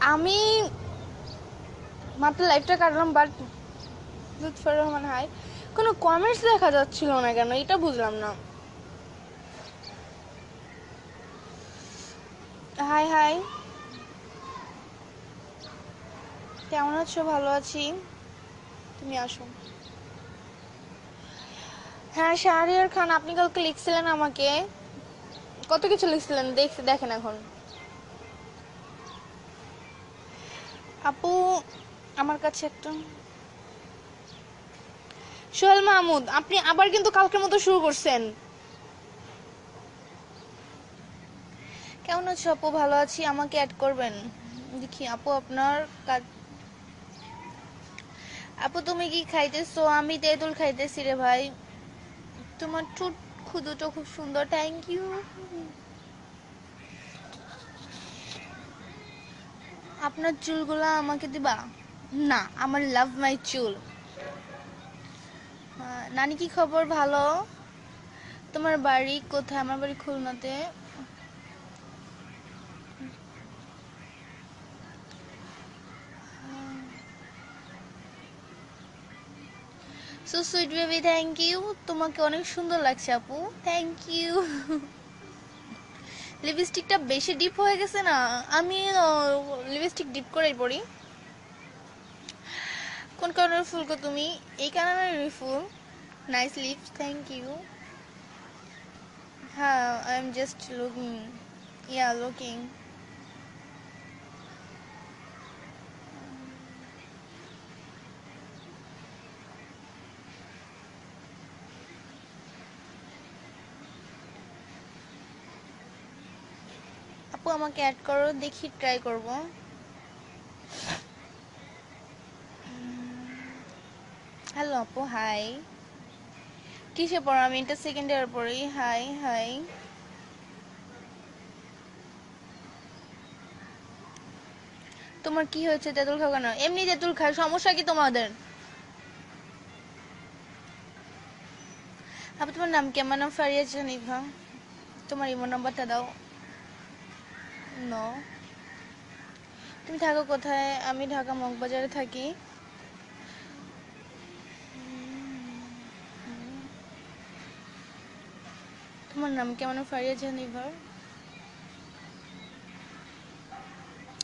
আমি মাত্র লাইভটা কাটলাম, বাট লুৎফর রহমান হাই, কোনো কমেন্টস দেখা যাচ্ছিল না কেন, এটা বুঝলাম না। হাই হাই, কেমন আছো? ভালো আছি, তুমি আসো। হ্যাঁ শাহরিয়ার খান, আপনি কালকে লিখছিলেন আমাকে, কত কিছু লিখছিলেন, দেখেন এখন। আপু আমার কাছে একটা সোহেল মাহমুদ, আপনি আবার কিন্তু কালকের মতো শুরু করছেন। কেমন আছো আপু? ভালো আছি, আমাকে অ্যাড করবেন। দেখি আপু আপনার কাজ। আপু তুমি কি খাইতেছো? আমি তেঁতুল খাইতেছি রে ভাই। তোমার ঠোঁট খুদুটো খুব সুন্দর, থ্যাংক ইউ। আপনার চুলগুলা আমাকে দিবা? না, আমার লাভ মাই চুল। নানি কি খবর? ভালো। তোমার বাড়ি কোথায়? আমার বাড়ি খুলনাতে। So sweet baby, thank you. তোমাকে অনেক সুন্দর লাগছে আপু, থ্যাংক ইউ। লিপস্টিকটা বেশি ডিপ হয়ে গেছে না? আমি লিপস্টিক ডিপ করেই পরি। কোন কালারের ফুল গো তুমি? এই কালারের ফুল। Nice lips, thank you. হ্যাঁ, I am just looking, yeah looking. আপু আমাকে অ্যাড করো, দেখি ট্রাই করব। হ্যালো আপু, হাই। কিসে পড়ো? আমি এটা সেকেন্ড ইয়ার পড়ি। High high. তোমার কি হয়েছে? তেঁতুল খাও কেন? এমনি তেঁতুল খাই, সমস্যা কি তোমাদের? আপু তোমার নাম কি? আমার নাম ফারিয়া জানিভা। তোমার ইমো নাম্বারটা দাও। নো। তুমি থাকো কোথায়? আমি ঢাকা মগবাজারে থাকি। তোমার নাম কি? আমার নাম ফারিয়া জানিভা।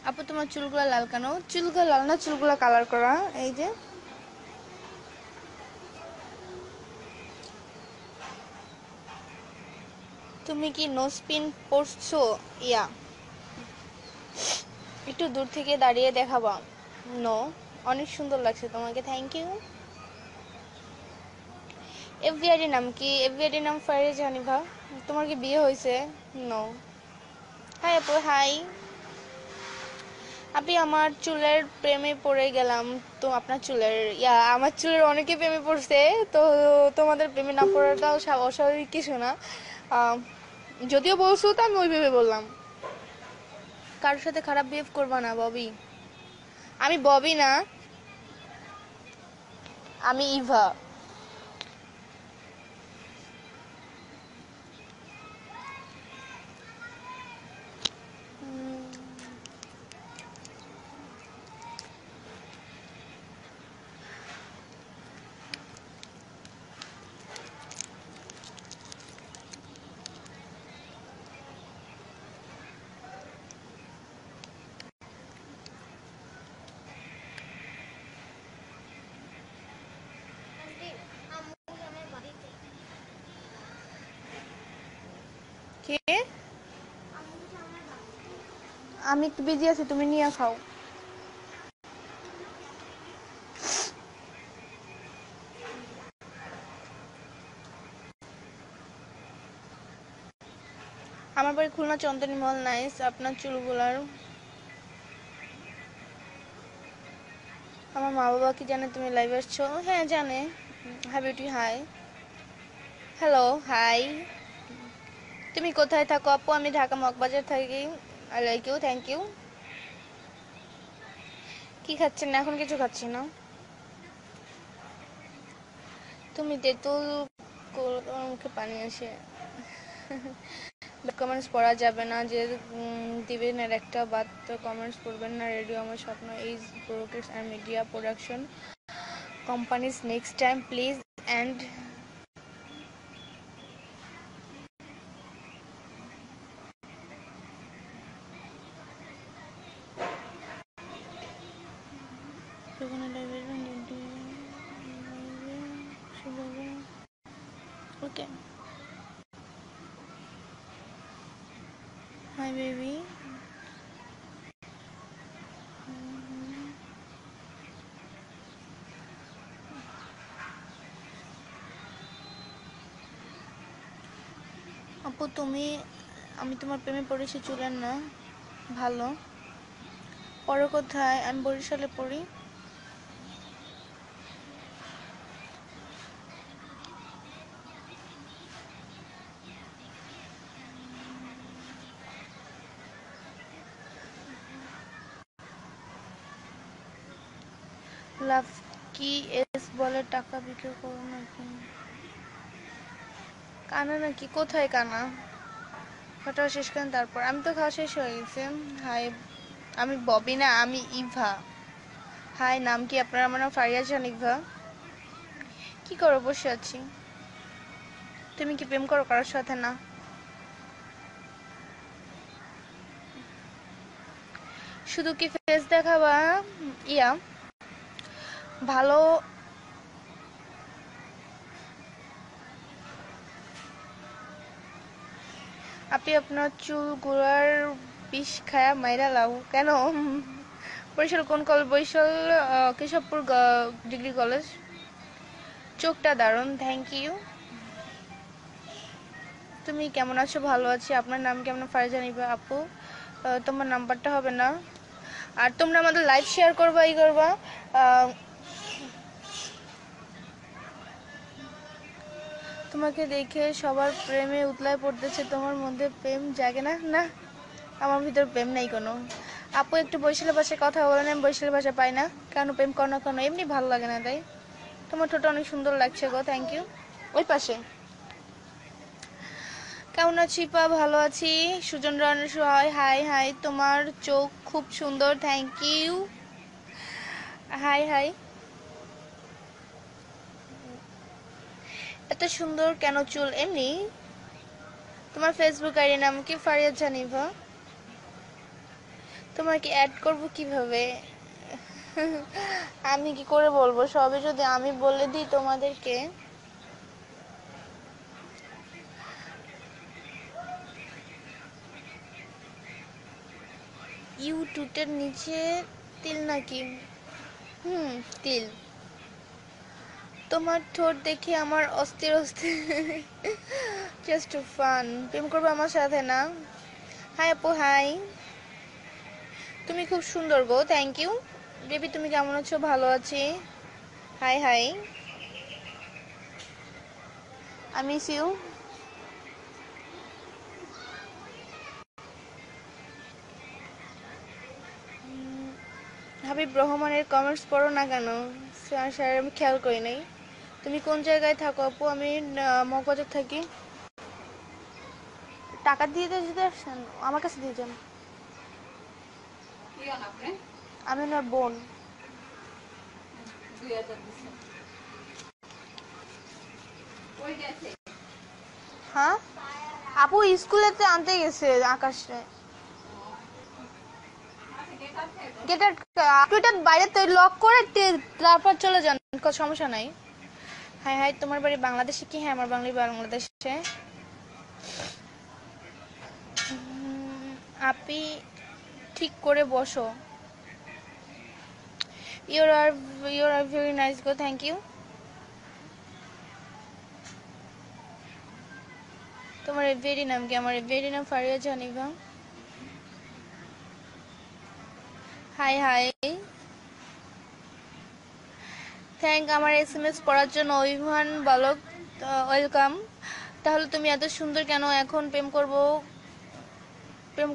আপু তোমার চুলগুলা লাল কেন? চুলগুলা লাল না, চুলগুলা কালার করা, এই যে। তুমি কি নোজপিন পরছো? ইয়া, একটু দূর থেকে দাঁড়িয়ে দেখাবা। নো, অনেক সুন্দর লাগছে তোমাকে, থ্যাংক ইউ। এফবিআইডি নাম কি? এফবিআইডি নাম ফারিয়া জানিভা। তোমার কি বিয়ে হয়েছে? নো। হাই আপু, হাই। আপনি আমার চুলের প্রেমে পড়ে গেলাম। তো আপনার চুলের, ইয়া, আমার চুলের অনেকে প্রেমে পড়ছে। তো তোমাদের প্রেমে না পড়াটাও অস্বাভাবিক কিছু না। আহ, যদিও বলছো তো আমি ওই ভেবে বললাম। কারোর সাথে খারাপ বিহেভ করবা না ববি। আমি ববি না, আমি ইভা। কে? আমি একটু বিজি আছি, তুমি নিয়ে খাও। আমার বাড়ি খুলনা চন্দনী মহল। নাইস। আপনার চুলগুলার, আমার মা বাবা কি জানে তুমি লাইভ আসছো? হ্যাঁ জানে। Hi beauty, hi. Hello, hi. তুমি কোথায় থাকো আপু? আমি ঢাকা মগবাজার থাকি। I like you, thank you. কি খাচ্ছেন না? এখন কিছু খাচ্ছি না। তুমি তেঁতুল, মুখে পানি আসে। কমেন্টস পড়া যাবে না, যে দিবেন এর একটা বাদ কমেন্টস পড়বেন না। রেডিও আমার স্বপ্ন is broadcast and media production companies next time please and okay. Hi baby, আপু আমি তোমার প্রেমে পড়েছি চুলের না ভালো। পড়ো কোথায়? আমি বরিশালে পড়ি। লাভ কি এস বলে টাকা বিক্রি করো নাকি? কানা নাকি? কোথায় কানা? খাওয়া শেষ করেন তারপর। আমি তো খাওয়া শেষ হয়ে গেছে। হাই, আমি ববি না, আমি ইভা। হাই, নাম কি আপনার? আমার নাম ফারিয়া জাহান ইভা। কি করো? বসে আছি। তুমি কি প্রেম করো কারোর সাথে? না। শুধু কি ফেস দেখাবা? ইয়া ভালো। আপনি আপনার চুল গোড়ার বিষ খায়া মাইরা লাও কেন? বরিশাল কোন college? Barishal Keshabpur degree college. চোখটা দারুণ, থ্যাংক ইউ। তুমি কেমন আছো? ভালো আছি। আপনার নাম কি? আপনার ফারিজা নিবা আপু। তোমার নাম্বারটা হবে না। আর তোমরা আমাদের লাইভ শেয়ার করবা, ই করবা। তোমাকে দেখে সবার প্রেমে উতলায় পড়তেছে, তোমার মধ্যে প্রেম জাগে না? না, আমার ভিতর প্রেম নাই কোনো। আপু একটু বরিশালের ভাষায় কথা বলেন। আমি বরিশালের ভাষা পাই না। কেন প্রেম করো না কেন? এমনি ভালো লাগে না তাই। তোমার ঠোঁট অনেক সুন্দর লাগছে গো, থ্যাংক ইউ। ওই পাশে। কেমন আছি পা? ভালো আছি। সুজন রানের সহায়, হাই হাই। তোমার চোখ খুব সুন্দর, থ্যাংক ইউ। Hi high. এত সুন্দর কেন চুল? এমনি। তোমার ফেসবুক আইডি নাম কি? ফারিয়া জানিভা। তোমাকে অ্যাড করব কিভাবে? আমি কি করে বলবো? সবে যদি আমি বলে দিই তোমাদেরকে। ইউটিউবের নিচে তিল নাকি? তিল। তোমার ঠোঁট দেখে আমার অস্থির অস্থির। Just fun. প্রেম করবে আমার সাথে? না। হাই আপু, হাই। তুমি খুব সুন্দর গো, থ্যাংক ইউ। বেবি তুমি কেমন আছো? ভালো আছি। Hi hi. I miss you. Habib রহমানের কমেন্টস পড়ো না কেন? স্যার আমি খেয়াল করি নাই। তুমি কোন জায়গায় থাকো আপু? আমি মগবাজার থাকি। টাকা দিয়ে যদি আসছেন আমার কাছে দিয়ে যান। আমি ওনার বোন। হ্যাঁ আপু স্কুলেতে আনতে গেছে আকাশে। গেটের টুইটার বাইরে তো লক করে তারপর চলে যান, কোনো সমস্যা নাই। High high. তোমার বাড়ি বাংলাদেশে কি? হ্যাঁ আমার বাড়ি বাংলাদেশে। আপনি ঠিক করে বসো। You're are very nice go, thank you. তোমার এভরি নাম কি? আমার এভরি নাম Faria Janiba. Hi hi. Thank আমার SMS পড়ার জন্য। অভিমান বালক, ওয়েলকাম। তাহলে তুমি এত সুন্দর কেন? এখন প্রেম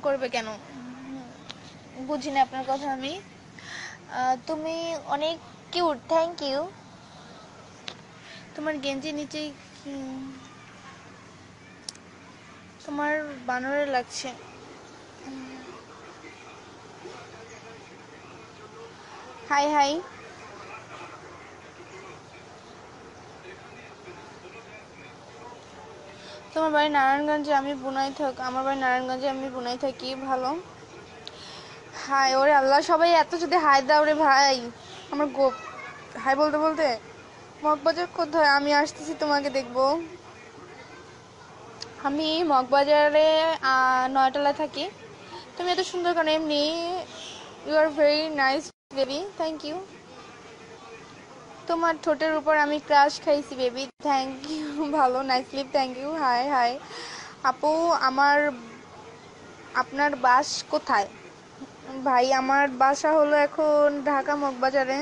করবে কেন? বুঝি না আপনার কথা আমি। তুমি অনেক কিউট, থ্যাংক ইউ। তোমার গেঞ্জি নিচে তোমার বানরের লাগছে। High high. তোমার বাড়ি নারায়ণগঞ্জে, আমি বুনাই থাকি। আমার বাড়ি নারায়ণগঞ্জে, আমি বুনাই থাকি। ভালো। হাই, ওরে আল্লাহ, সবাই এত যদি হাই দাও রে ভাই। আমার গোপ হাই বলতে বলতে। মগবাজার কোথায়? আমি আসতেছি, তোমাকে দেখবো। আমি মগবাজারে নয়তলায় থাকি। তুমি এত সুন্দর কেন এমনি? You are very nice baby, thank you. তোমার ঠোঁটের উপর আমি ক্রাশ খাইছি বেবি, থ্যাংক ইউ। ভালো, nice sleep, thank you. Hi hi আপু। আমার আপনার বাস কোথায়? ভাই, আমার বাসা হলো এখন ঢাকা মগবাজারে।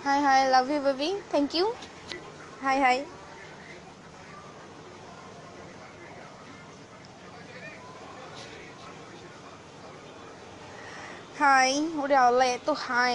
Hi hi, love you baby, thank you. Hi hi. Hi, ওরে আল্লাহ, এত হাই।